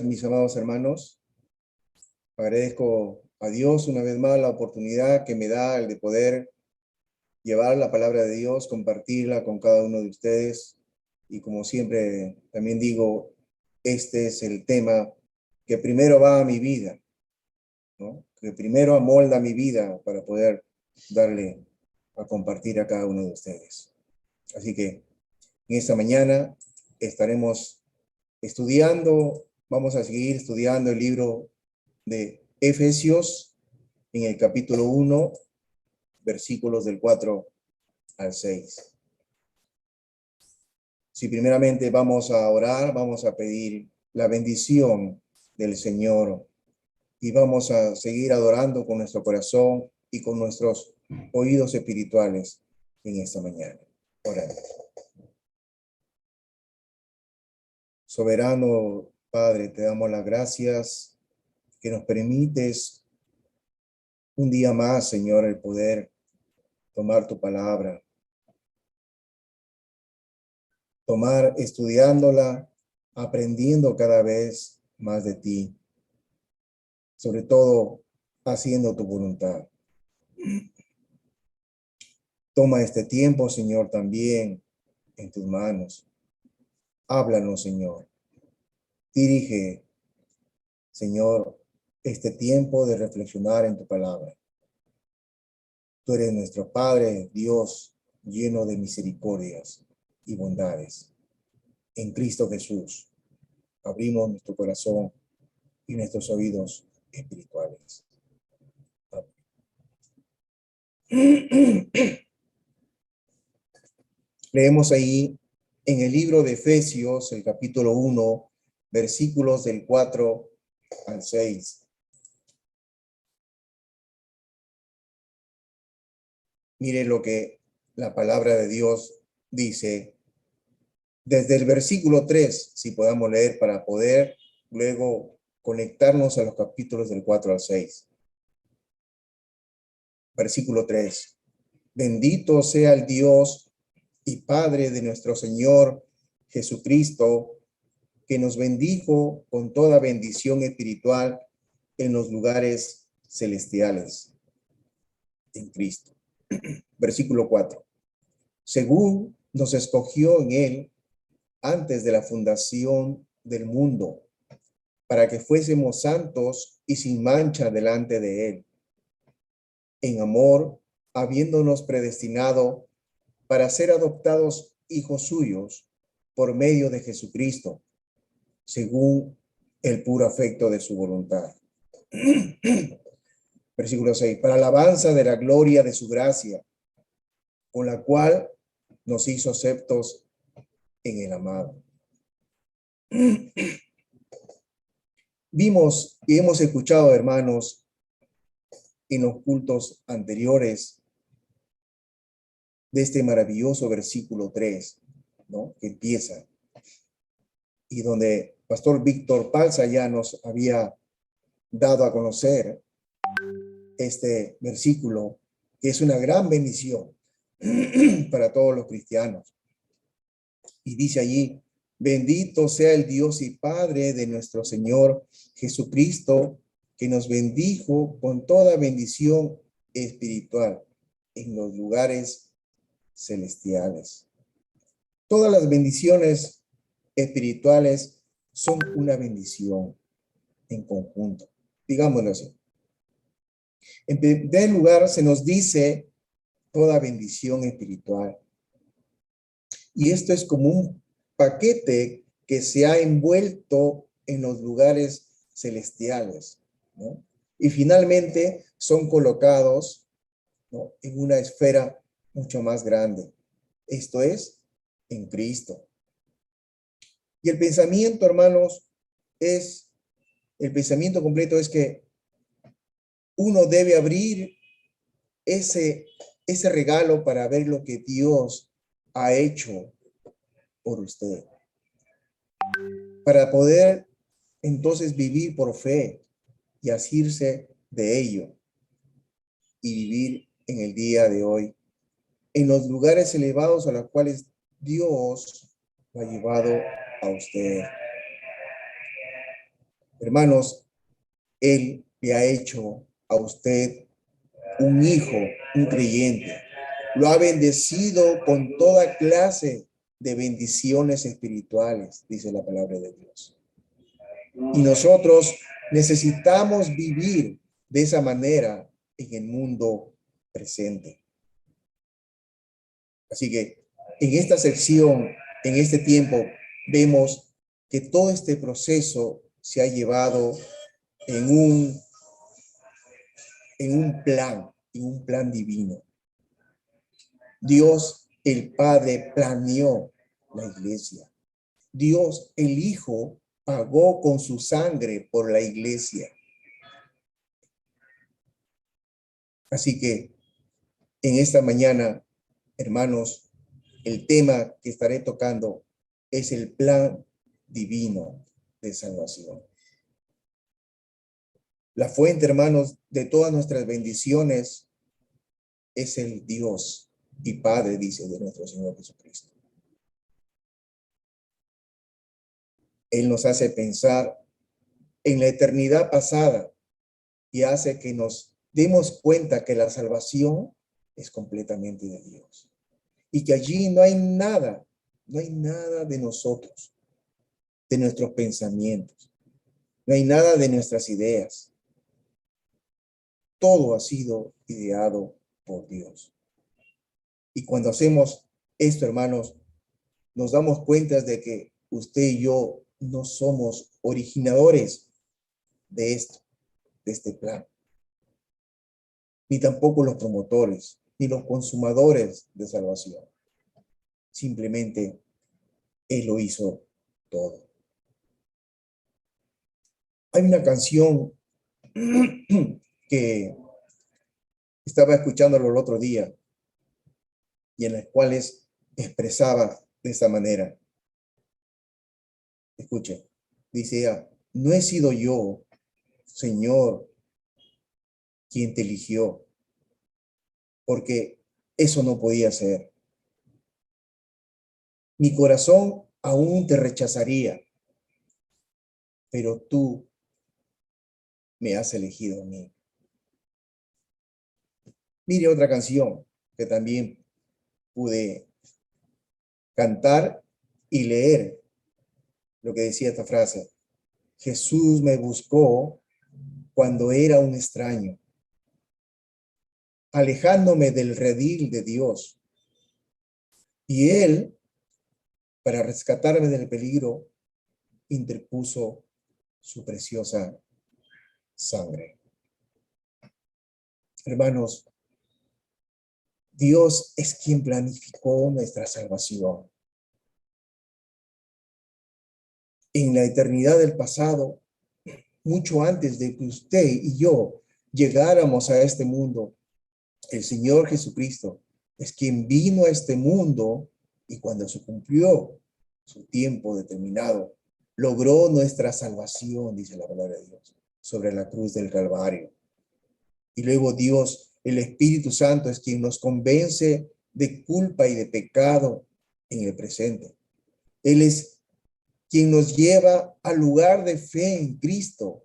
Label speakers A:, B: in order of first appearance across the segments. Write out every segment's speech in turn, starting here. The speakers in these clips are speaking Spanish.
A: mis amados hermanos. Agradezco a Dios una vez más la oportunidad que me da el de poder llevar la palabra de Dios, compartirla con cada uno de ustedes. Y como siempre también digo, este es el tema que primero va a mi vida, ¿no? Que primero amolda mi vida para poder darle a compartir a cada uno de ustedes. Así que en esta mañana estaremos vamos a seguir estudiando el libro de Efesios en el capítulo 1, versículos del 4 al 6. Si primeramente vamos a orar, vamos a pedir la bendición del Señor y vamos a seguir adorando con nuestro corazón y con nuestros oídos espirituales en esta mañana. Oramos. Soberano Padre, te damos las gracias que nos permites un día más, Señor, el poder tomar tu palabra, estudiándola, aprendiendo cada vez más de ti, sobre todo haciendo tu voluntad. Toma este tiempo, Señor, también en tus manos. Háblanos, Señor. Dirige, Señor, este tiempo de reflexionar en tu palabra. Tú eres nuestro Padre, Dios, lleno de misericordias y bondades. En Cristo Jesús, abrimos nuestro corazón y nuestros oídos espirituales. Leemos ahí en el libro de Efesios, el capítulo 1, versículos del 4 al 6. Mire lo que la palabra de Dios dice desde el versículo 3, si podamos leer para poder luego conectarnos a los capítulos del 4 al 6. Versículo 3. Bendito sea el Dios y Padre de nuestro Señor Jesucristo, que nos bendijo con toda bendición espiritual en los lugares celestiales en Cristo. Versículo 4. Según nos escogió en él antes de la fundación del mundo, para que fuésemos santos y sin mancha delante de él, en amor, habiéndonos predestinado para ser adoptados hijos suyos por medio de Jesucristo, según el puro afecto de su voluntad. Versículo 6. Para alabanza de la gloria de su gracia, con la cual nos hizo aceptos en el amado. Vimos y hemos escuchado, hermanos, en los cultos anteriores de este maravilloso versículo 3, ¿no? Que empieza y donde Pastor Víctor Palza ya nos había dado a conocer este versículo, que es una gran bendición para todos los cristianos. Y dice allí, bendito sea el Dios y Padre de nuestro Señor Jesucristo, que nos bendijo con toda bendición espiritual en los lugares celestiales. Todas las bendiciones espirituales son una bendición en conjunto, digámoslo así. En primer lugar, se nos dice toda bendición espiritual. Y esto es como un paquete que se ha envuelto en los lugares celestiales, ¿no? Y finalmente son colocados, ¿no?, en una esfera mucho más grande. Esto es, en Cristo. Y el pensamiento, hermanos, el pensamiento completo es que uno debe abrir ese regalo para ver lo que Dios ha hecho por usted, para poder entonces vivir por fe y asirse de ello y vivir en el día de hoy en los lugares elevados a los cuales Dios lo ha llevado a usted. Hermanos, Él le ha hecho a usted un hijo, un creyente. Lo ha bendecido con toda clase de bendiciones espirituales, dice la palabra de Dios. Y nosotros necesitamos vivir de esa manera en el mundo presente. Así que en esta sección, en este tiempo, vemos que todo este proceso se ha llevado en en un plan divino. Dios, el Padre, planeó la iglesia. Dios, el Hijo, pagó con su sangre por la iglesia. Así que en esta mañana, hermanos, el tema que estaré tocando es el plan divino de salvación. La fuente, hermanos, de todas nuestras bendiciones es el Dios y Padre, dice, de nuestro Señor Jesucristo. Él nos hace pensar en la eternidad pasada y hace que nos demos cuenta que la salvación es completamente de Dios y que allí no hay nada de nosotros, de nuestros pensamientos, no hay nada de nuestras ideas. Todo ha sido ideado por Dios. Y cuando hacemos esto, hermanos, nos damos cuenta de que usted y yo no somos originadores de esto, de este plan, ni tampoco los promotores, ni los consumadores de salvación. Simplemente Él lo hizo todo. Hay una canción que estaba escuchándolo el otro día y en las cuales expresaba de esta manera. Escuche, dice, no he sido yo, Señor, quien te eligió, porque eso no podía ser. Mi corazón aún te rechazaría, pero tú me has elegido a mí. Mire otra canción que también pude cantar y leer lo que decía esta frase. Jesús me buscó cuando era un extraño, alejándome del redil de Dios. Y Él, para rescatarme del peligro, interpuso su preciosa sangre. Hermanos, Dios es quien planificó nuestra salvación. En la eternidad del pasado, mucho antes de que usted y yo llegáramos a este mundo, el Señor Jesucristo es quien vino a este mundo y cuando se cumplió su tiempo determinado, logró nuestra salvación, dice la palabra de Dios, sobre la cruz del Calvario. Y luego Dios, el Espíritu Santo, es quien nos convence de culpa y de pecado en el presente. Él es quien nos lleva al lugar de fe en Cristo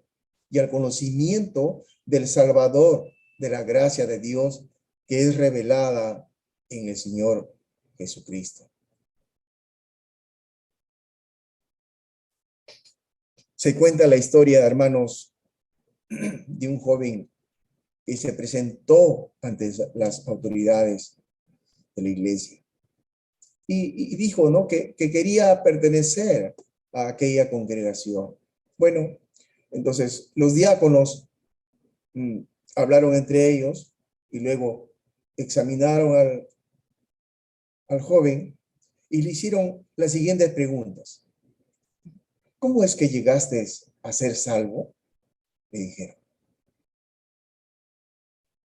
A: y al conocimiento del Salvador, de la gracia de Dios que es revelada en el Señor Jesucristo. Se cuenta la historia, hermanos, de un joven que se presentó ante las autoridades de la iglesia y dijo, ¿no?, que quería pertenecer a aquella congregación. Bueno, entonces los diáconos hablaron entre ellos y luego examinaron al joven y le hicieron las siguientes preguntas. ¿Cómo es que llegaste a ser salvo? Le dijeron.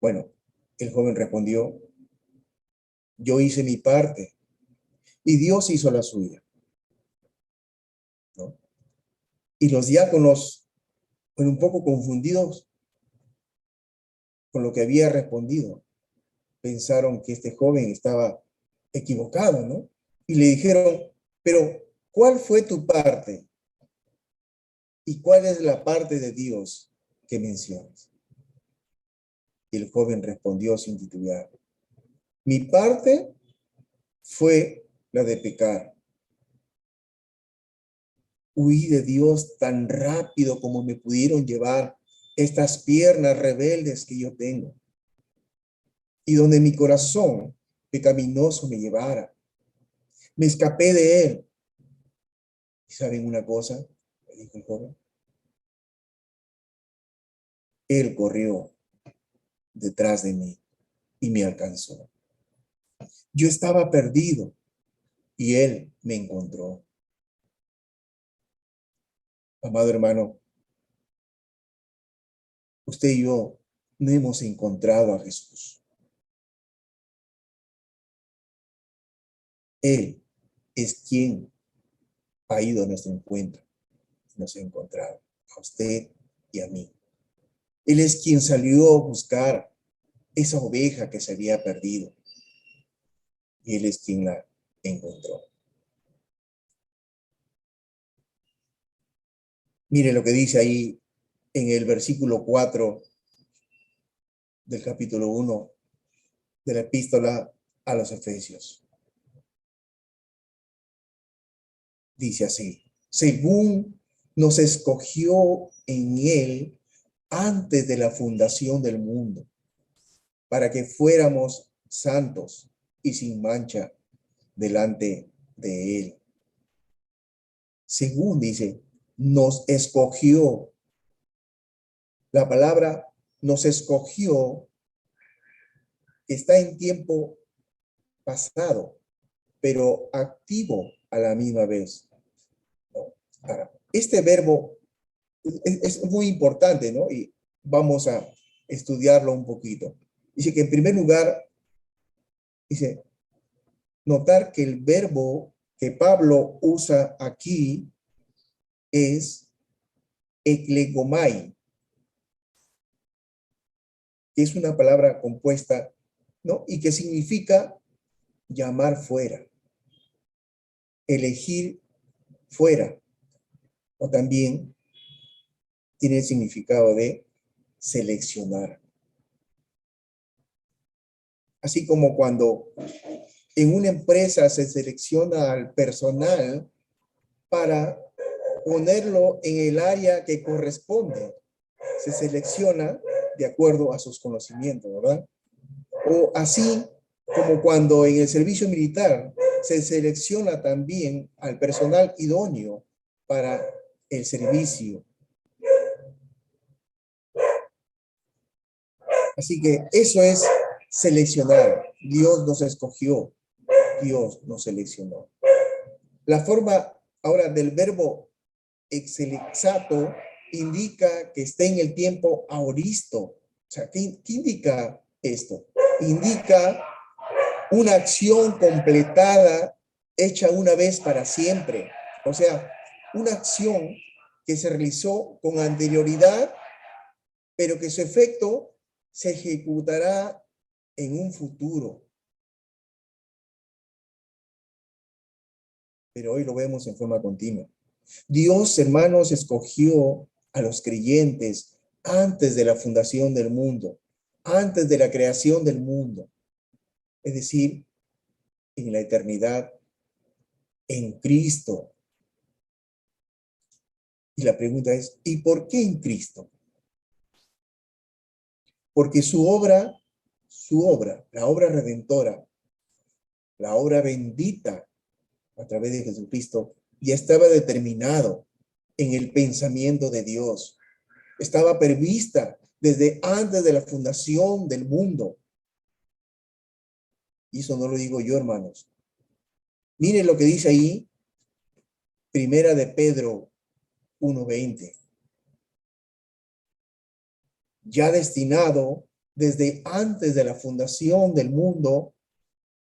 A: Bueno, el joven respondió, yo hice mi parte y Dios hizo la suya, ¿no? Y los diáconos, un poco confundidos con lo que había respondido, pensaron que este joven estaba equivocado, ¿no? Y le dijeron, pero ¿cuál fue tu parte? ¿y cuál es la parte de Dios que mencionas? Y el joven respondió sin titubear: mi parte fue la de pecar. Huí de Dios tan rápido como me pudieron llevar estas piernas rebeldes que yo tengo, y donde mi corazón pecaminoso me llevara. Me escapé de él. ¿Y saben una cosa? Me dijo el joven. Él corrió detrás de mí y me alcanzó. Yo estaba perdido y él me encontró. Amado hermano, usted y yo no hemos encontrado a Jesús. Él es quien ha ido a nuestro encuentro, nos ha encontrado, a usted y a mí. Él es quien salió a buscar esa oveja que se había perdido. Y él es quien la encontró. Mire lo que dice ahí en el versículo 4 del capítulo 1 de la epístola a los Efesios. Dice así: según nos escogió en él antes de la fundación del mundo, para que fuéramos santos y sin mancha delante de él. Según dice, nos escogió. La palabra nos escogió está en tiempo pasado, pero activo a la misma vez. Ahora, este verbo es muy importante, ¿no? Y vamos a estudiarlo un poquito. Dice que en primer lugar, dice, notar que el verbo que Pablo usa aquí es eklegomai, que es una palabra compuesta, ¿no? Y que significa llamar fuera, elegir fuera, o también tiene el significado de seleccionar. Así como cuando en una empresa se selecciona al personal para ponerlo en el área que corresponde. Se selecciona de acuerdo a sus conocimientos, ¿verdad? O así como cuando en el servicio militar se selecciona también al personal idóneo para el servicio. Así que eso es seleccionar. Dios nos escogió, Dios nos seleccionó. La forma ahora del verbo exelexato indica que está en el tiempo aoristo. O sea, ¿qué indica esto? Indica una acción completada, hecha una vez para siempre. O sea, una acción que se realizó con anterioridad, pero que su efecto se ejecutará en un futuro. Pero hoy lo vemos en forma continua. Dios, hermanos, escogió a los creyentes antes de la fundación del mundo, antes de la creación del mundo. Es decir, en la eternidad, en Cristo. Y la pregunta es, ¿y por qué en Cristo? Porque su obra, la obra redentora, la obra bendita a través de Jesucristo, ya estaba determinado en el pensamiento de Dios. Estaba prevista desde antes de la fundación del mundo. Y eso no lo digo yo, hermanos. Miren lo que dice ahí, Primera de Pedro 1:20. Ya destinado desde antes de la fundación del mundo,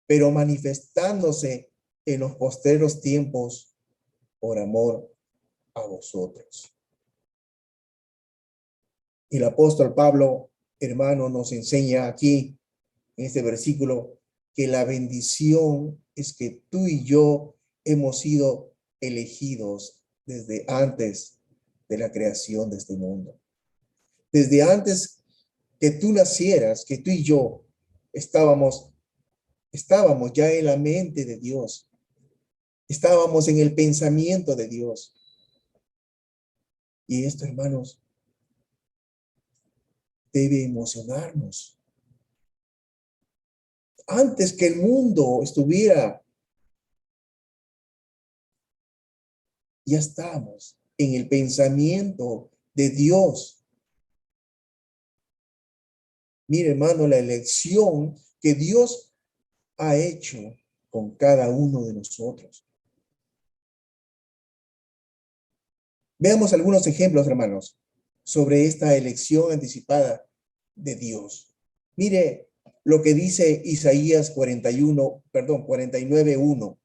A: pero manifestándose en los postreros tiempos por amor a vosotros. Y el apóstol Pablo, hermano, nos enseña aquí, en este versículo, que la bendición es que tú y yo hemos sido elegidos desde antes de la creación de este mundo. Desde antes que tú nacieras, que tú y yo estábamos ya en la mente de Dios. Estábamos en el pensamiento de Dios. Y esto, hermanos, debe emocionarnos. Antes que el mundo estuviera, ya estamos en el pensamiento de Dios. Mire, hermano, la elección que Dios ha hecho con cada uno de nosotros. Veamos algunos ejemplos, hermanos, sobre esta elección anticipada de Dios. Mire lo que dice Isaías 49:1.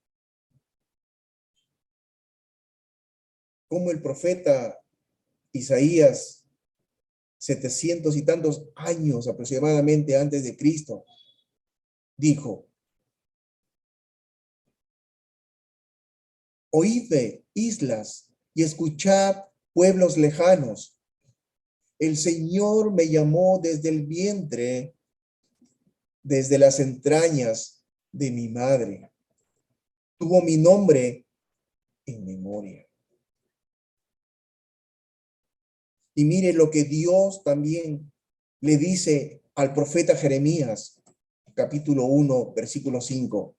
A: Como el profeta Isaías, 700 y tantos años aproximadamente antes de Cristo, dijo: oídme, islas, y escuchad, pueblos lejanos. El Señor me llamó desde el vientre, desde las entrañas de mi madre. Tuvo mi nombre en memoria. Y mire lo que Dios también le dice al profeta Jeremías, capítulo 1, versículo 5.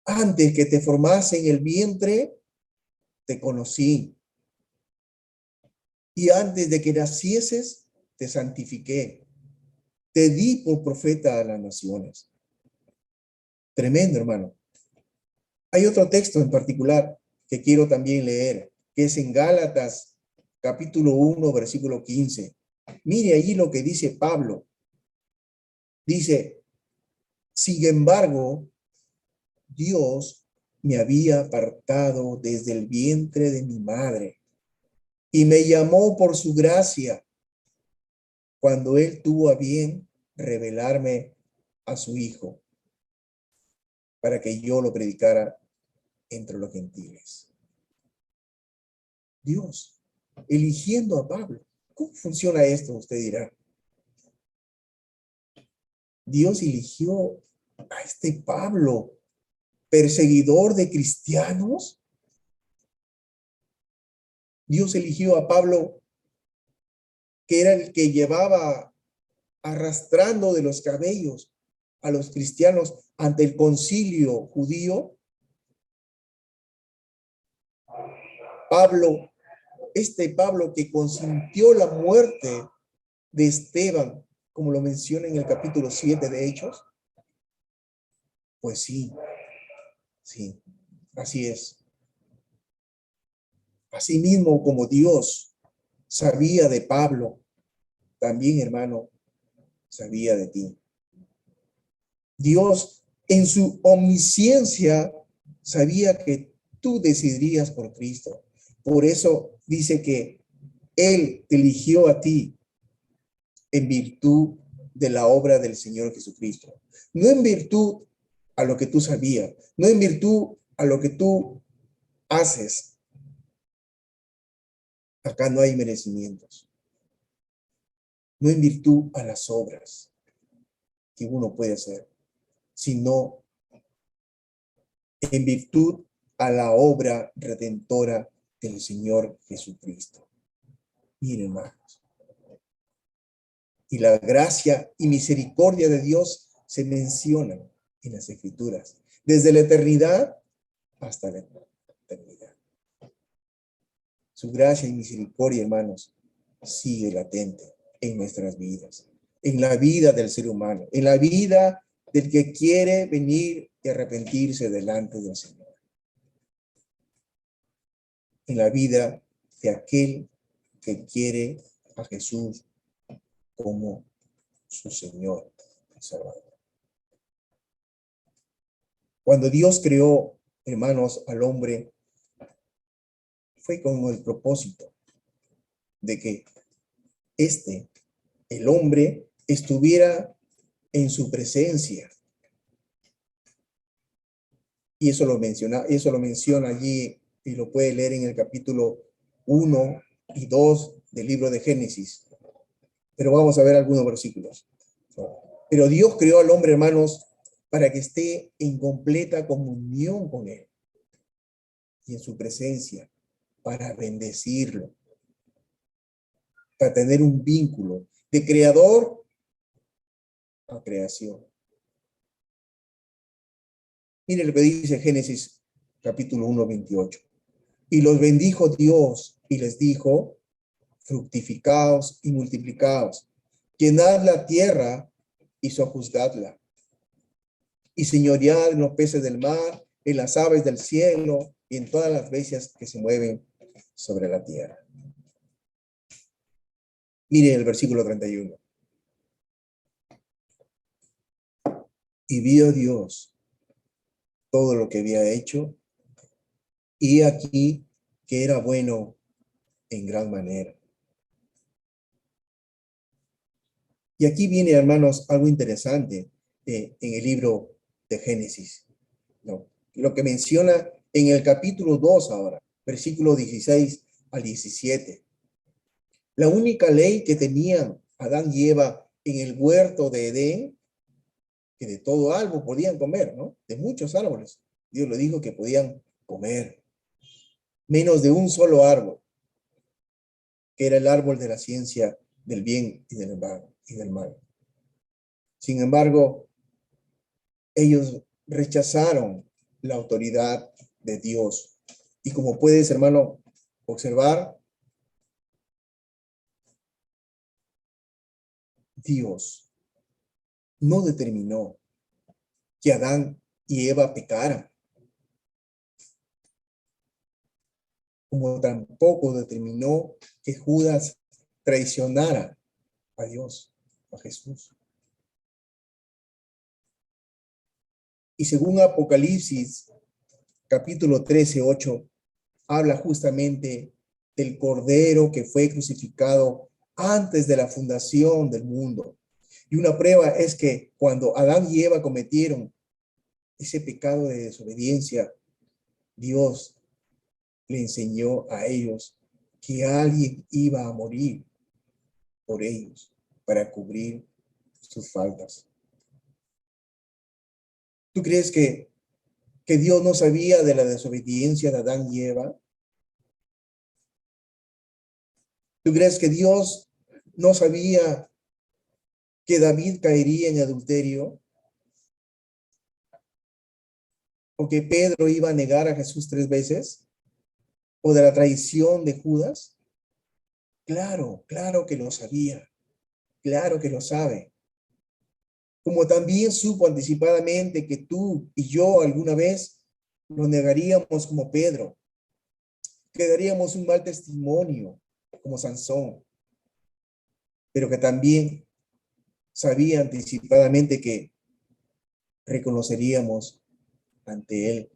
A: Antes que te formase en el vientre, te conocí. Y antes de que nacieses, te santifiqué. Te di por profeta a las naciones. Tremendo, hermano. Hay otro texto en particular que quiero también leer, que es en Gálatas, capítulo 1, versículo 15. Mire allí lo que dice Pablo. Dice: sin embargo, Dios me había apartado desde el vientre de mi madre y me llamó por su gracia cuando él tuvo a bien revelarme a su Hijo para que yo lo predicara entre los gentiles. Dios eligiendo a Pablo. ¿Cómo funciona esto? Usted dirá. Dios eligió a este Pablo, perseguidor de cristianos. Dios eligió a Pablo, que era el que llevaba arrastrando de los cabellos a los cristianos ante el concilio judío. Pablo, este Pablo que consintió la muerte de Esteban, como lo menciona en el capítulo 7 de Hechos. Pues sí, así es. Asimismo, como Dios sabía de Pablo, también, hermano, sabía de ti. Dios, en su omnisciencia, sabía que tú decidirías por Cristo. Por eso dice que Él te eligió a ti en virtud de la obra del Señor Jesucristo. No en virtud a lo que tú sabías, no en virtud a lo que tú haces. Acá no hay merecimientos. No en virtud a las obras que uno puede hacer, sino en virtud a la obra redentora del Señor Jesucristo. Miren, hermanos. Y la gracia y misericordia de Dios se mencionan en las Escrituras, desde la eternidad hasta la eternidad. Su gracia y misericordia, hermanos, sigue latente en nuestras vidas, en la vida del ser humano, en la vida del que quiere venir y arrepentirse delante del Señor, en la vida de aquel que quiere a Jesús como su Señor y Salvador. Cuando Dios creó, hermanos, al hombre, fue con el propósito de que el hombre, estuviera en su presencia. Y eso lo menciona allí, y lo puede leer en el capítulo 1 y 2 del libro de Génesis. Pero vamos a ver algunos versículos. Pero Dios creó al hombre, hermanos, para que esté en completa comunión con él y en su presencia, para bendecirlo, para tener un vínculo de creador a creación. Mire lo que dice Génesis capítulo 1, 28. Y los bendijo Dios y les dijo: fructificaos y multiplicaos, llenad la tierra y sojuzgadla, y señoread en los peces del mar, en las aves del cielo y en todas las bestias que se mueven sobre la tierra. Mire el versículo 31. Y vio Dios todo lo que había hecho, y aquí que era bueno en gran manera. Y aquí viene, hermanos, algo interesante en el libro de Génesis, ¿no? Lo que menciona en el capítulo 2 ahora, versículo 16 al 17. La única ley que tenían Adán y Eva en el huerto de Edén, que de todo árbol podían comer, ¿no? De muchos árboles. Dios le dijo que podían comer, menos de un solo árbol, que era el árbol de la ciencia del bien y del mal. Sin embargo, ellos rechazaron la autoridad de Dios. Y como puedes, hermano, observar, Dios no determinó que Adán y Eva pecaran, como tampoco determinó que Judas traicionara a Dios, a Jesús. Y según Apocalipsis, capítulo 13, 8, habla justamente del Cordero que fue crucificado antes de la fundación del mundo. Y una prueba es que cuando Adán y Eva cometieron ese pecado de desobediencia, Dios le enseñó a ellos que alguien iba a morir por ellos para cubrir sus faltas. ¿Tú crees que Dios no sabía de la desobediencia de Adán y Eva? ¿Tú crees que Dios no sabía que David caería en adulterio? ¿O que Pedro iba a negar a Jesús 3 veces? ¿O de la traición de Judas? Claro, claro que lo sabía. Claro que lo sabe. Como también supo anticipadamente que tú y yo alguna vez lo negaríamos como Pedro, que daríamos un mal testimonio como Sansón, pero que también sabía anticipadamente que reconoceríamos ante él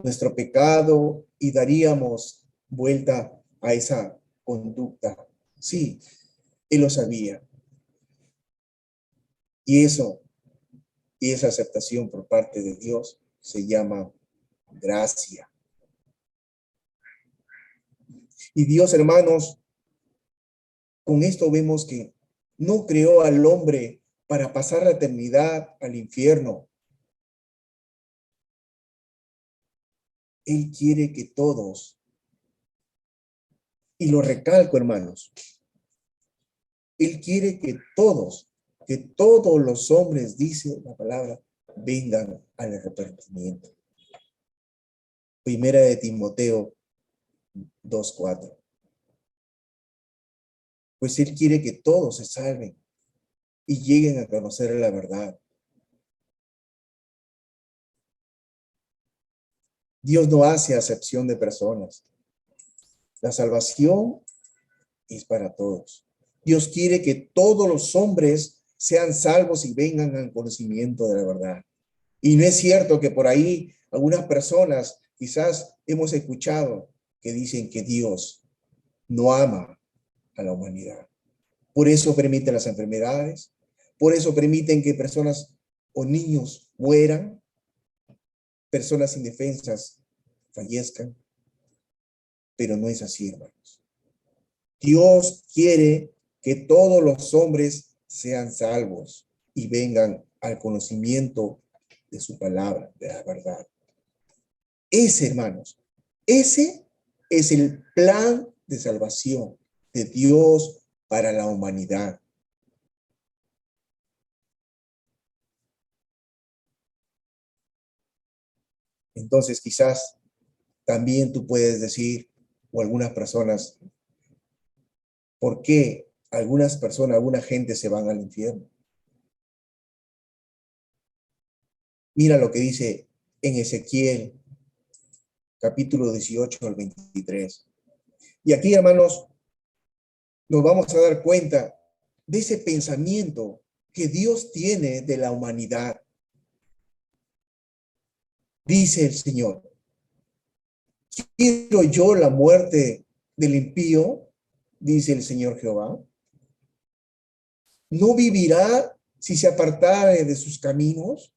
A: nuestro pecado y daríamos vuelta a esa conducta. Sí, él lo sabía. Y eso, y esa aceptación por parte de Dios se llama gracia. Y Dios, hermanos, con esto vemos que no creó al hombre para pasar la eternidad al infierno. Él quiere que todos, y lo recalco, hermanos, Él quiere que todos los hombres, dice la palabra, vengan al arrepentimiento. Primera de Timoteo 2:4. Pues Él quiere que todos se salven y lleguen a conocer la verdad. Dios no hace acepción de personas. La salvación es para todos. Dios quiere que todos los hombres sean salvos y vengan al conocimiento de la verdad. Y no es cierto que por ahí algunas personas quizás hemos escuchado que dicen que Dios no ama a la humanidad. Por eso permite las enfermedades, por eso permiten que personas o niños mueran, personas indefensas fallezcan, pero no es así, hermanos. Dios quiere que todos los hombres sean salvos y vengan al conocimiento de su palabra, de la verdad. Ese, hermanos, ese es el plan de salvación de Dios para la humanidad. Entonces, quizás también tú puedes decir, o algunas personas, ¿por qué algunas personas, alguna gente se van al infierno? Mira lo que dice en Ezequiel, capítulo 18 al 23. Y aquí, hermanos, nos vamos a dar cuenta de ese pensamiento que Dios tiene de la humanidad. Dice el Señor, ¿quiero yo la muerte del impío? Dice el Señor Jehová. ¿No vivirá si se apartare de sus caminos?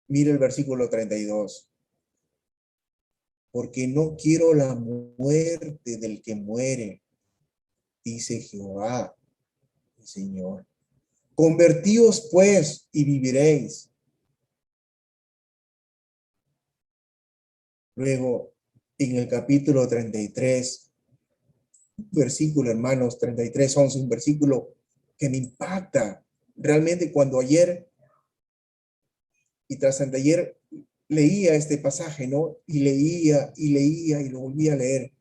A: Mira el versículo 32. Porque no quiero la muerte del que muere, dice Jehová, el Señor. Convertíos pues y viviréis. Luego, en el capítulo 33, versículo, hermanos, 33, 11, un versículo que me impacta realmente cuando ayer y tras anteayer leía este pasaje, ¿no? Y leía y leía y lo volví a leer.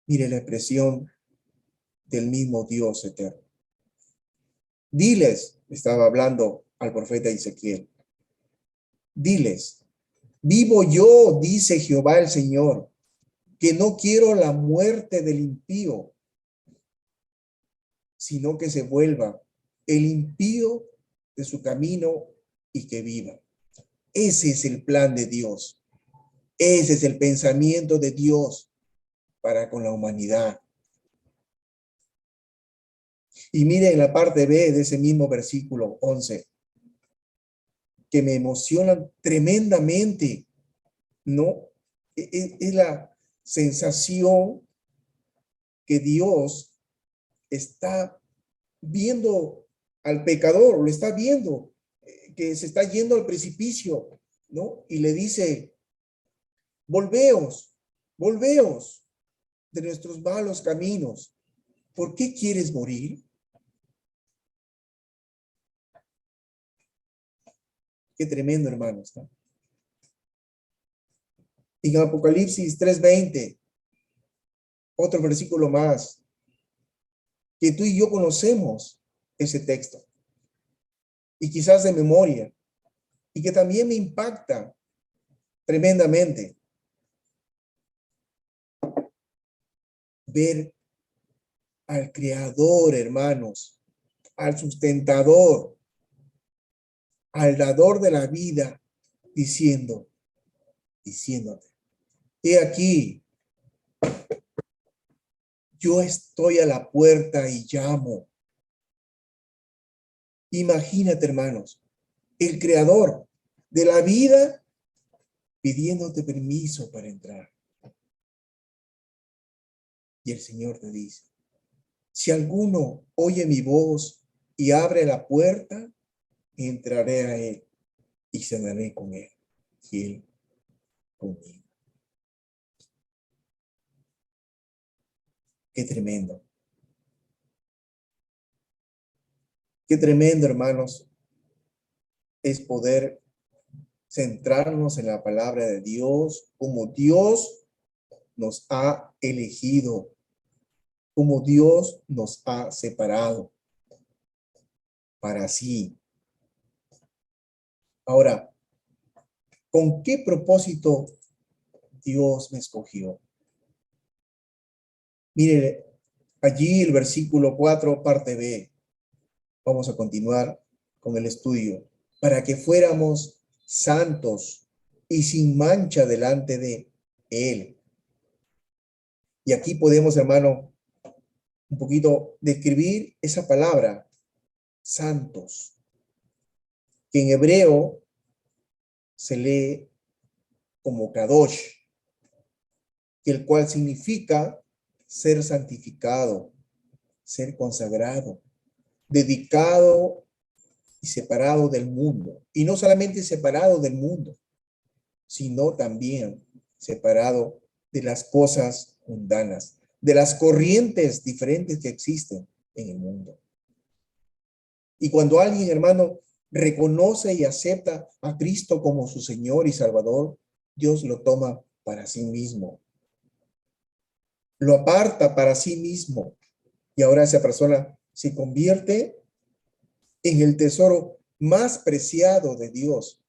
A: Mire la expresión del mismo Dios eterno. Diles, estaba hablando al profeta Ezequiel, diles, vivo yo, dice Jehová el Señor, que no quiero la muerte del impío, sino que se vuelva el impío de su camino y que viva. Ese es el plan de Dios. Ese es el pensamiento de Dios para con la humanidad. Y miren la parte B de ese mismo versículo 11, que me emocionan tremendamente, ¿no? Es la sensación que Dios está viendo al pecador, lo está viendo, que se está yendo al precipicio, ¿no? Y le dice, volveos, volveos de nuestros malos caminos. ¿Por qué quieres morir? Qué tremendo, hermanos, ¿no? En Apocalipsis 3:20, otro versículo más, que tú y yo conocemos ese texto, y quizás de memoria, y que también me impacta tremendamente ver al Creador, hermanos, al sustentador, al dador de la vida, diciéndote, he aquí, yo estoy a la puerta y llamo. Imagínate, hermanos, el Creador de la vida pidiéndote permiso para entrar. Y el Señor te dice, si alguno oye mi voz y abre la puerta, entraré a él y cenaré con él y él conmigo. Qué tremendo. Qué tremendo, hermanos, es poder centrarnos en la palabra de Dios, como Dios nos ha elegido, como Dios nos ha separado para sí. Ahora, ¿con qué propósito Dios me escogió? Mire, allí el versículo 4, parte B. Vamos a continuar con el estudio. Para que fuéramos santos y sin mancha delante de Él. Y aquí podemos, hermano, un poquito describir esa palabra, santos, que en hebreo se lee como kadosh. el cual significa ser santificado, ser consagrado, dedicado y separado del mundo. Y no solamente separado del mundo, sino también separado de las cosas mundanas, de las corrientes diferentes que existen en el mundo. Y cuando alguien, hermano, reconoce y acepta a Cristo como su Señor y Salvador, Dios lo toma para sí mismo. Lo aparta para sí mismo. Y ahora esa persona se convierte en el tesoro más preciado de Dios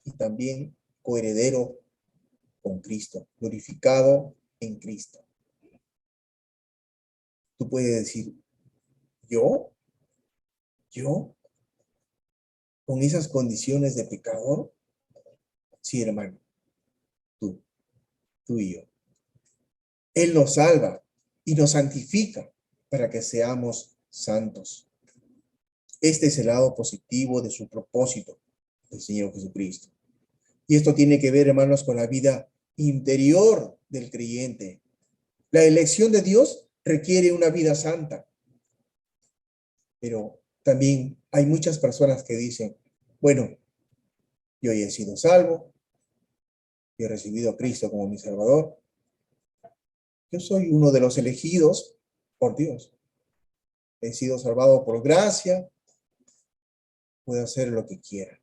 A: y también coheredero con Cristo, glorificado en Cristo. Tú puedes decir, ¿yo? ¿Con esas condiciones de pecador? Sí, hermano, tú, tú y yo. Él nos salva y nos santifica para que seamos santos. Este es el lado positivo de su propósito del Señor Jesucristo. Y esto tiene que ver, hermanos, con la vida interior del creyente. La elección de Dios requiere una vida santa, pero también hay muchas personas que dicen, bueno, yo ya he sido salvo, yo he recibido a Cristo como mi Salvador, yo soy uno de los elegidos por Dios, he sido salvado por gracia, puedo hacer lo que quiera.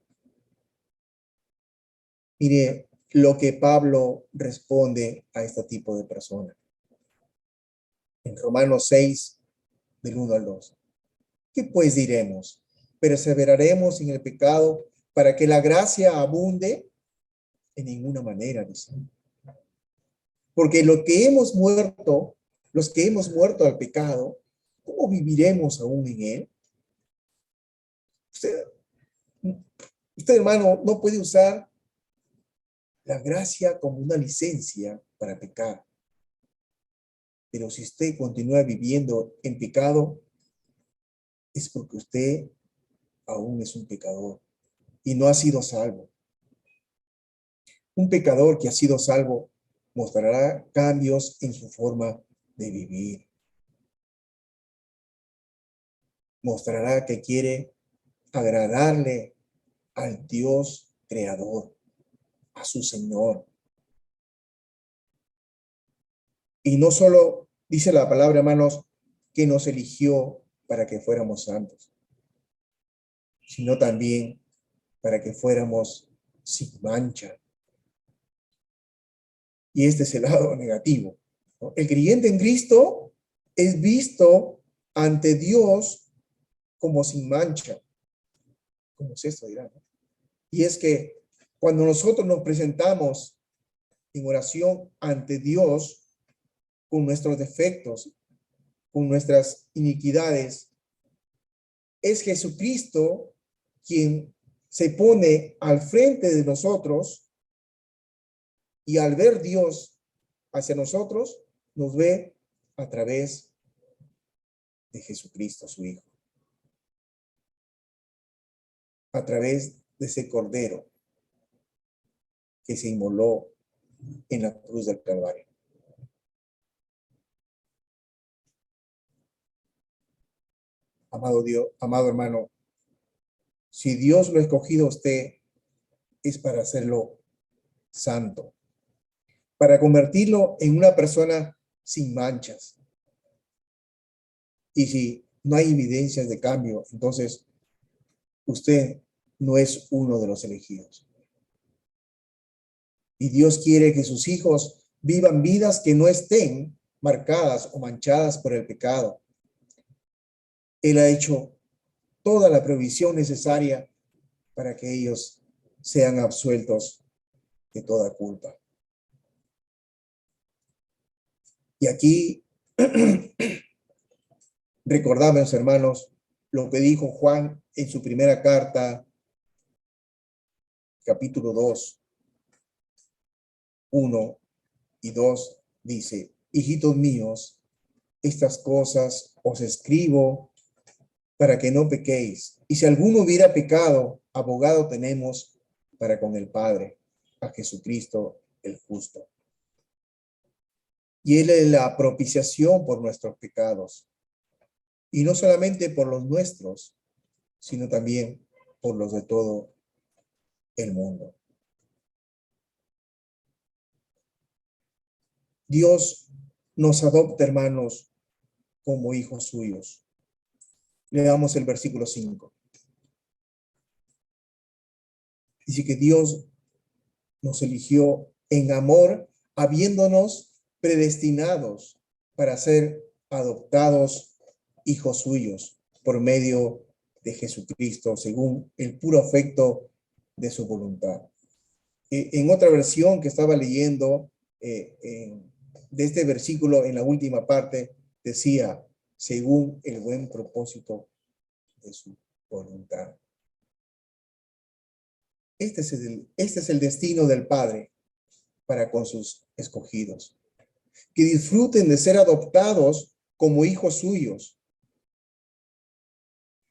A: Mire lo que Pablo responde a este tipo de personas. En Romanos 6, del 1 al 2. ¿Qué pues diremos? ¿Perseveraremos en el pecado para que la gracia abunde? En ninguna manera, dice. Porque los que hemos muerto al pecado, ¿cómo viviremos aún en él? Usted, hermano, no puede usar la gracia como una licencia para pecar. Pero si usted continúa viviendo en pecado, es porque usted aún es un pecador y no ha sido salvo. Un pecador que ha sido salvo mostrará cambios en su forma de vivir. Mostrará que quiere agradarle al Dios creador, a su Señor. Y no solo dice la palabra, hermanos, que nos eligió para que fuéramos santos, sino también para que fuéramos sin mancha. Y este es el lado negativo, ¿no? El creyente en Cristo es visto ante Dios como sin mancha. ¿Cómo es esto? Dirán, ¿no? Y es que cuando nosotros nos presentamos en oración ante Dios con nuestros defectos, con nuestras iniquidades, es Jesucristo quien se pone al frente de nosotros y al ver Dios hacia nosotros, nos ve a través de Jesucristo, su Hijo, a través de ese Cordero que se inmoló en la cruz del Calvario. Amado Dios, amado hermano, si Dios lo ha escogido a usted, es para hacerlo santo, para convertirlo en una persona sin manchas. Y si no hay evidencias de cambio, entonces usted no es uno de los elegidos. Y Dios quiere que sus hijos vivan vidas que no estén marcadas o manchadas por el pecado. Él ha hecho toda la provisión necesaria para que ellos sean absueltos de toda culpa. Y aquí recordamos, hermanos, lo que dijo Juan en su primera carta, capítulo 2, 1 y 2, dice, hijitos míos, estas cosas os escribo para que no pequéis. Y si alguno hubiera pecado, abogado tenemos para con el Padre, a Jesucristo el justo. Y Él es la propiciación por nuestros pecados. Y no solamente por los nuestros, sino también por los de todo el mundo. Dios nos adopta, hermanos, como hijos suyos. Leamos el versículo 5. Dice que Dios nos eligió en amor, habiéndonos predestinados para ser adoptados hijos suyos por medio de Jesucristo, según el puro afecto de su voluntad. En otra versión que estaba leyendo de este versículo, en la última parte, decía, según el buen propósito de su voluntad. Este es el destino del Padre para con sus escogidos, que disfruten de ser adoptados como hijos suyos.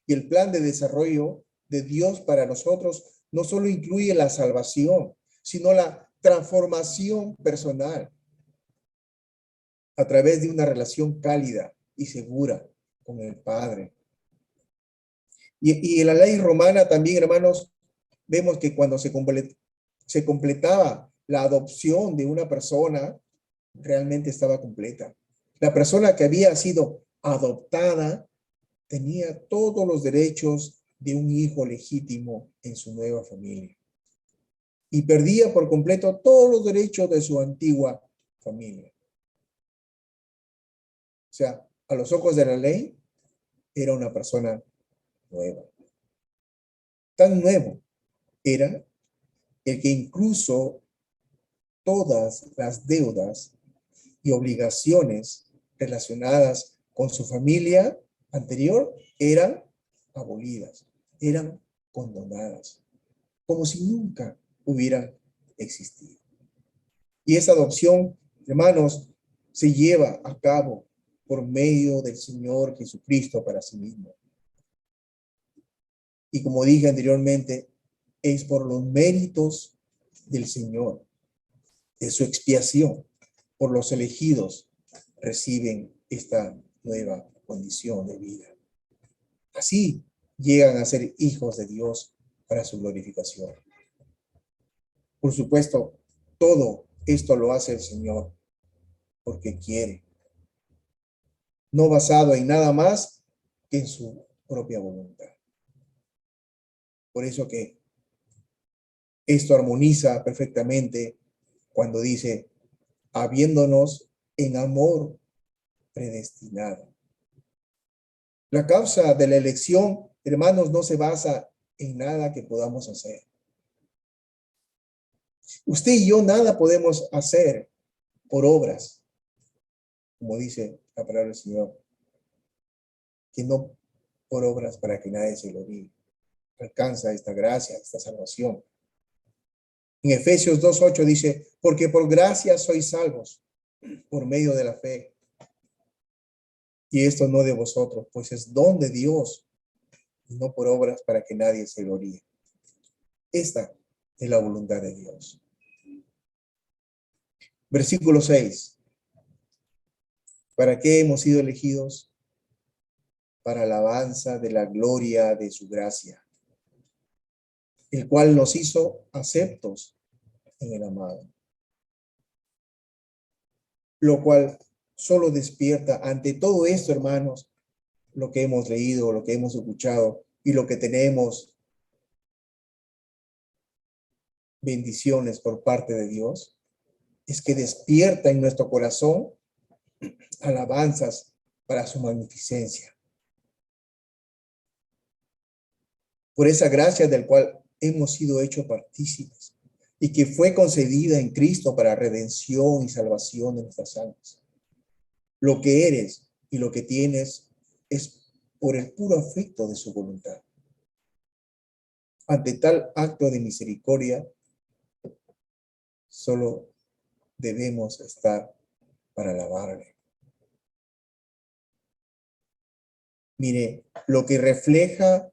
A: Y el plan de desarrollo de Dios para nosotros no solo incluye la salvación, sino la transformación personal a través de una relación cálida y segura con el Padre. Y en la ley romana también, hermanos, vemos que cuando se completaba la adopción de una persona, realmente estaba completa. La persona que había sido adoptada tenía todos los derechos de un hijo legítimo en su nueva familia. Y perdía por completo todos los derechos de su antigua familia. O sea, a los ojos de la ley, era una persona nueva. Tan nuevo era el que incluso todas las deudas y obligaciones relacionadas con su familia anterior eran abolidas, eran condonadas, como si nunca hubieran existido. Y esa adopción, hermanos, se lleva a cabo por medio del Señor Jesucristo para sí mismo. Y como dije anteriormente, es por los méritos del Señor, de su expiación, por los elegidos reciben esta nueva condición de vida. Así llegan a ser hijos de Dios para su glorificación. Por supuesto, todo esto lo hace el Señor porque quiere, no basado en nada más que en su propia voluntad. Por eso que esto armoniza perfectamente cuando dice, habiéndonos en amor predestinado. La causa de la elección, hermanos, no se basa en nada que podamos hacer. Usted y yo nada podemos hacer por obras, como dice la palabra del Señor, que no por obras para que nadie se gloríe. Alcanza esta gracia, esta salvación. En Efesios 2:8 dice, porque por gracia sois salvos, por medio de la fe. Y esto no de vosotros, pues es don de Dios, y no por obras para que nadie se gloríe. Esta es la voluntad de Dios. Versículo 6. ¿Para qué hemos sido elegidos? Para alabanza de la gloria de su gracia, el cual nos hizo aceptos en el amado. Lo cual solo despierta ante todo esto, hermanos, lo que hemos leído, lo que hemos escuchado y lo que tenemos bendiciones por parte de Dios, es que despierta en nuestro corazón alabanzas para su magnificencia. Por esa gracia del cual hemos sido hechos partícipes y que fue concedida en Cristo para redención y salvación de nuestras almas. Lo que eres y lo que tienes es por el puro afecto de su voluntad. Ante tal acto de misericordia, solo debemos estar para alabarle. Mire, lo que refleja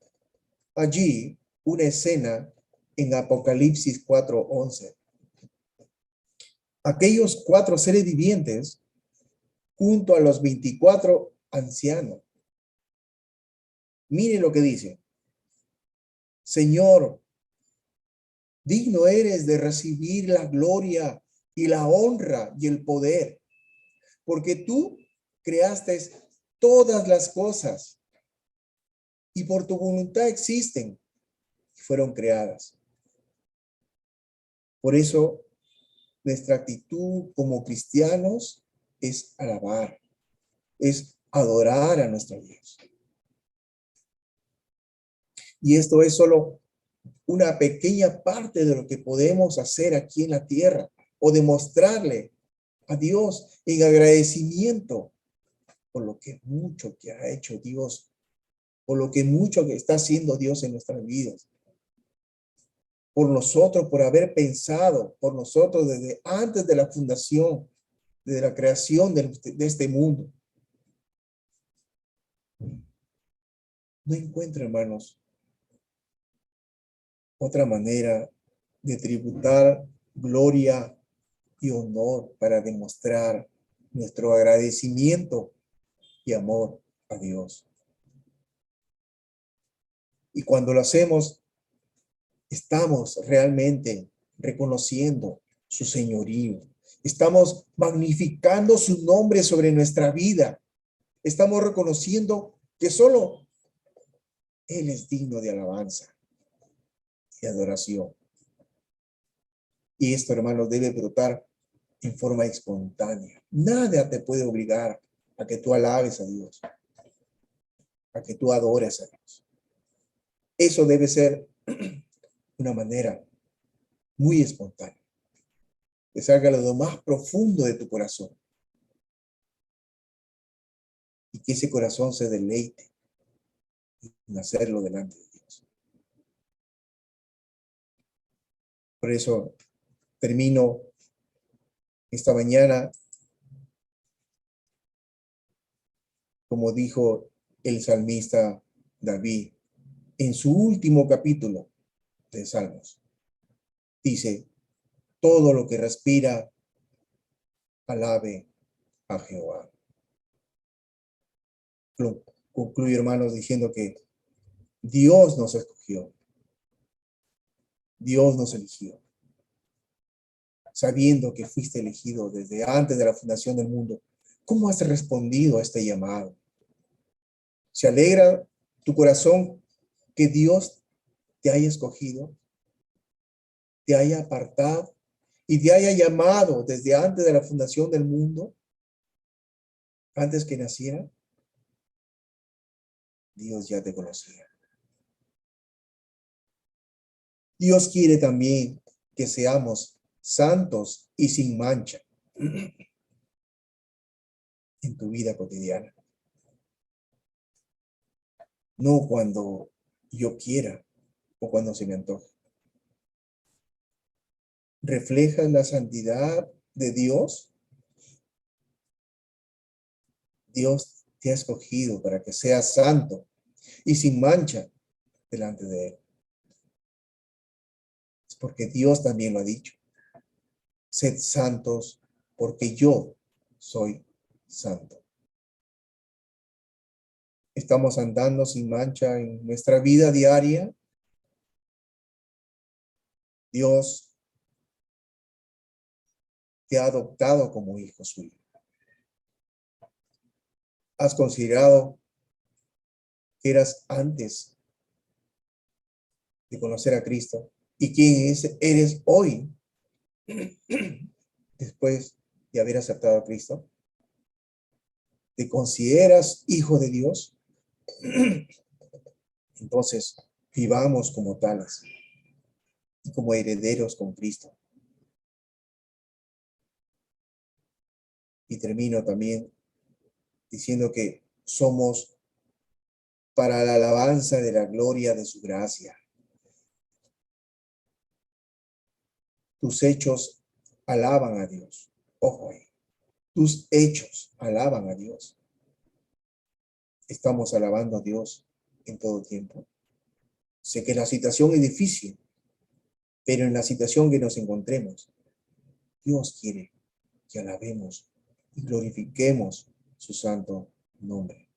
A: allí una escena en Apocalipsis 4:11. Aquellos 4 seres vivientes junto a los 24 ancianos. Mire lo que dice. Señor, digno eres de recibir la gloria y la honra y el poder, porque tú creaste todas las cosas y por tu voluntad existen y fueron creadas. Por eso, nuestra actitud como cristianos es alabar, es adorar a nuestro Dios. Y esto es solo una pequeña parte de lo que podemos hacer aquí en la tierra o demostrarle a Dios en agradecimiento por lo que mucho que ha hecho Dios, por lo que mucho que está haciendo Dios en nuestras vidas, por nosotros, por haber pensado, por nosotros desde antes de la fundación, de la creación de este mundo. No encuentro, hermanos, otra manera de tributar gloria y honor para demostrar nuestro agradecimiento y amor a Dios. Y cuando lo hacemos, estamos realmente reconociendo su señorío. Estamos magnificando su nombre sobre nuestra vida. Estamos reconociendo que solo Él es digno de alabanza y adoración. Y esto, hermanos, debe brotar en forma espontánea. Nada te puede obligar a que tú alabes a Dios, a que tú adores a Dios. Eso debe ser una manera muy espontánea, que salga de lo más profundo de tu corazón y que ese corazón se deleite en hacerlo delante de Dios. Por eso termino esta mañana, como dijo el salmista David en su último capítulo de Salmos. Dice, todo lo que respira, alabe a Jehová. Concluyo, hermanos, diciendo que Dios nos escogió. Dios nos eligió. Sabiendo que fuiste elegido desde antes de la fundación del mundo, ¿cómo has respondido a este llamado? ¿Se alegra tu corazón que Dios te haya escogido, te haya apartado y te haya llamado desde antes de la fundación del mundo, antes que naciera? Dios ya te conocía. Dios quiere también que seamos santos y sin mancha en tu vida cotidiana. No cuando yo quiera o cuando se me antoje. ¿Reflejas la santidad de Dios? Dios te ha escogido para que seas santo y sin mancha delante de Él. Es porque Dios también lo ha dicho. Sed santos porque yo soy santo. ¿Estamos andando sin mancha en nuestra vida diaria? Dios te ha adoptado como hijo suyo. ¿Has considerado que eras antes de conocer a Cristo y quién eres hoy después de haber aceptado a Cristo? ¿Te consideras hijo de Dios? Entonces, vivamos como tales y como herederos con Cristo. Y termino también diciendo que somos para la alabanza de la gloria de su gracia. Tus hechos alaban a Dios. Ojo ahí. Tus hechos alaban a Dios. Estamos alabando a Dios en todo tiempo. Sé que la situación es difícil, pero en la situación que nos encontremos, Dios quiere que alabemos y glorifiquemos su santo nombre,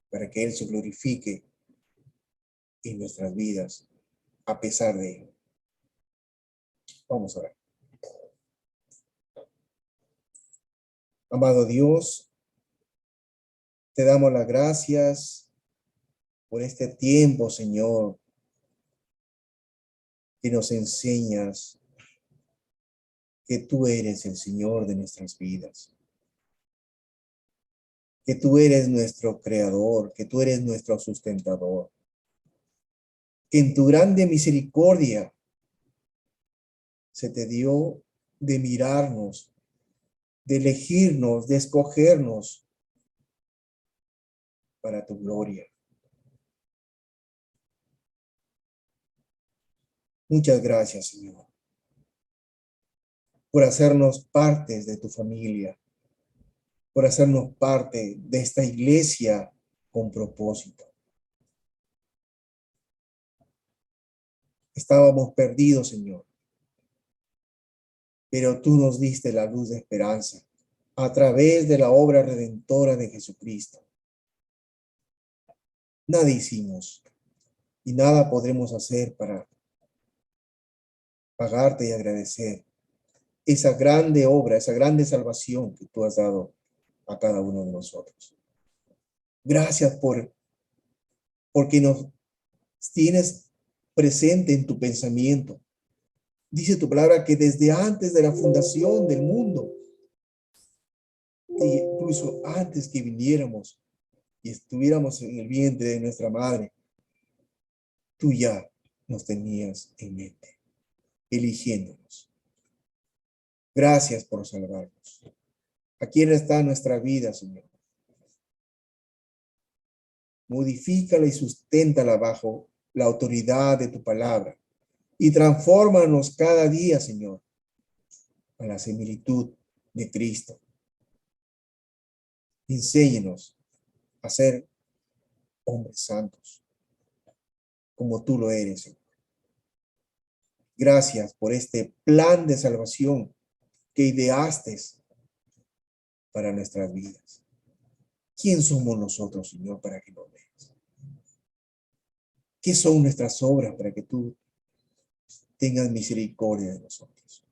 A: para que Él se glorifique en nuestras vidas a pesar de ello. Vamos a orar. Amado Dios, te damos las gracias por este tiempo, Señor, que nos enseñas que tú eres el Señor de nuestras vidas, que tú eres nuestro creador, que tú eres nuestro sustentador, que en tu grande misericordia se te dio de mirarnos, de elegirnos, de escogernos para tu gloria. Muchas gracias, Señor, por hacernos partes de tu familia, por hacernos parte de esta iglesia con propósito. Estábamos perdidos, Señor, pero tú nos diste la luz de esperanza a través de la obra redentora de Jesucristo. Nada hicimos y nada podremos hacer para pagarte y agradecer esa grande obra, esa grande salvación que tú has dado a cada uno de nosotros. Gracias porque nos tienes presente en tu pensamiento. Dice tu palabra que desde antes de la fundación del mundo, e incluso antes que viniéramos y estuviéramos en el vientre de nuestra madre, tú ya nos tenías en mente, eligiéndonos. Gracias por salvarnos. Aquí está nuestra vida, Señor. Modifícala y susténtala bajo la autoridad de tu palabra y transfórmanos cada día, Señor, a la similitud de Cristo. Enséñenos a ser hombres santos, como tú lo eres, Señor. Gracias por este plan de salvación que ideaste para nuestras vidas. ¿Quién somos nosotros, Señor, para que lo veas? ¿Qué son nuestras obras para que tú tengas misericordia de nosotros?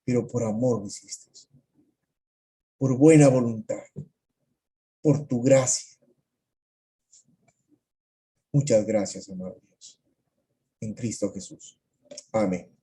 A: Pero por amor lo hiciste, por buena voluntad, por tu gracia. Muchas gracias, amado Dios, en Cristo Jesús. Amén.